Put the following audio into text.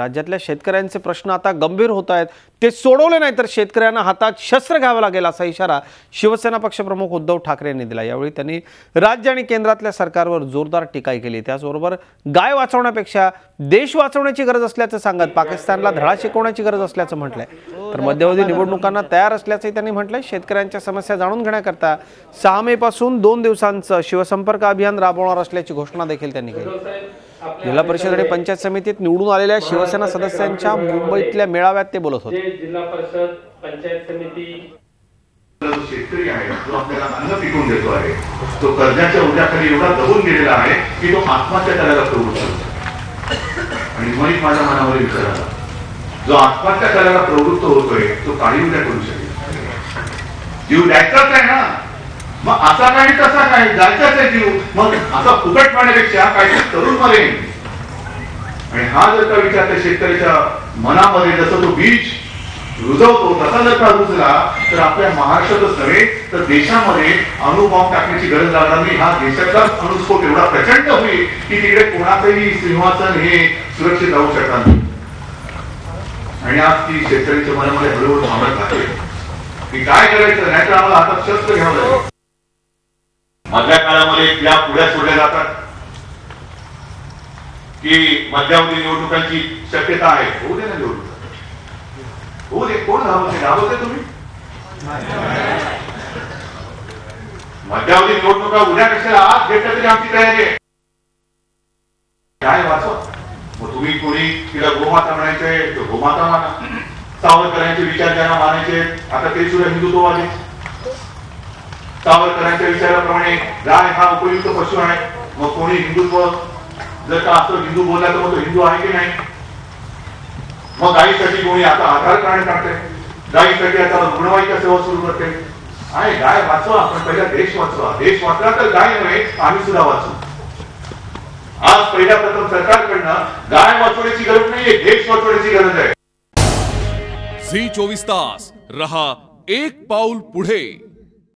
राज्यातल्या शेतकऱ्यांचे प्रश्न आता गंभीर होत आहेत, ते सोडवले नाही तर शेतकऱ्यांना हातात शस्त्र घ्यावं लागेल असा इशारा शिवसेना पक्षप्रमुख उद्धव ठाकरे यांनी दिला। यावेळी त्यांनी राज्य आणि केंद्रातल्या सरकारवर जोरदार टीका केली। त्याचबरोबर गाय वाचवण्यापेक्षा देश वाचवण्याची गरज असल्याचं सांगत पाकिस्तानला धडा शिकवण्याची गरज असल्याचं म्हटलंय। तर मध्यवर्ती निवडणुकांना तयार असल्याचंही त्यांनी म्हटलंय। शेतकऱ्यांच्या समस्या जाणून घेण्याकरता 6 मे पासून 2 दिवसांचं शिवसंपर्क अभियान राबवणार असल्याची घोषणा देखील त्यांनी केली। जिल्हा परिषद आणि पंचायत समितीत निवडून आलेल्या शिवसेना सदस्यांच्या मुंबईतल्या मेळाव्यात ते बोलत होते। जिल्हा परिषद पंचायत समिती शेतकरी आहे जो आपल्याला अन्न पिकवून देतो आहे, तो कर्जाच्या ओझ्याखाली एवढा दबून गेलेला आहे की तो आत्महत्या करायला प्रवृत्त होतो। आणि मग माझ्या मनावर विचार आला, जो आत्महत्या करायला प्रवृत्त होतोय तो काही उद्या करू शकेल। जीव द्यायचाच आहे ना, मग असा काही तसा काही जायचाच आहे जीव, मग असा फुकट पाण्यापेक्षा काही तरुण मरेल। आणि हा जर का विचार त्या शेतकऱ्याच्या मनामध्ये जसं तो बीज रुजवतो तसा जर का रुजला तर आपल्या महाराष्ट्रातच नव्हे तर देशामध्ये अणुबॉम्ब टाकण्याची गरज लागणार नाही। हा देशाचा अणुस्फोट एवढा प्रचंड होईल की तिकडे कोणाचंही सिंहासन हे सुरक्षित राहू शकणार नाही। आणि आज ती शेतकऱ्याच्या मनामध्ये हळूहळू थांबत राहते की काय करायचं, नाही तर आम्हाला हातात शस्त्र घ्यावं लागेल। मधल्या काळामध्ये या पुढ्या सोडल्या जातात की मध्यावधी निवडणुकांची शक्यता आहे, होऊ दे ना निवडणूक, होऊ दे। कोण घाबरते तुम्ही? मध्यावधी निवडणुका उद्या कशाला, आज घेतल्या तरी आमची तयारी आहे। काय वाचवा, मग तुम्ही कोणी तिला गोमाता म्हणायचंय तो गोमाता माना, सावरकरांचे विचार ज्यांना मानायचे आता ते सुद्धा हिंदुत्ववादी। सावरकरांच्या विचाराप्रमाणे गाय हा उपयुक्त पशु आहे, मग कोणी हिंदुत्व जर का असं हिंदू बोलला तर मग तो हिंदू आहे की नाही? मग गायीसाठी कोणी आता आधार कार्ड काढते, गायीसाठी आता रुग्णवाहिका सेवा सुरू करते आहे। गाय वाचवा, पण पहिला देश वाचवा। देश वाचला तर गाय नव्हे आम्ही सुद्धा वाचू। आज पहिल्या प्रथम सरकारकडनं गाय वाचवण्याची गरज नाहीये, देश वाचवण्याची गरज आहे। झी 24 तास रहा एक पाऊल पुढे।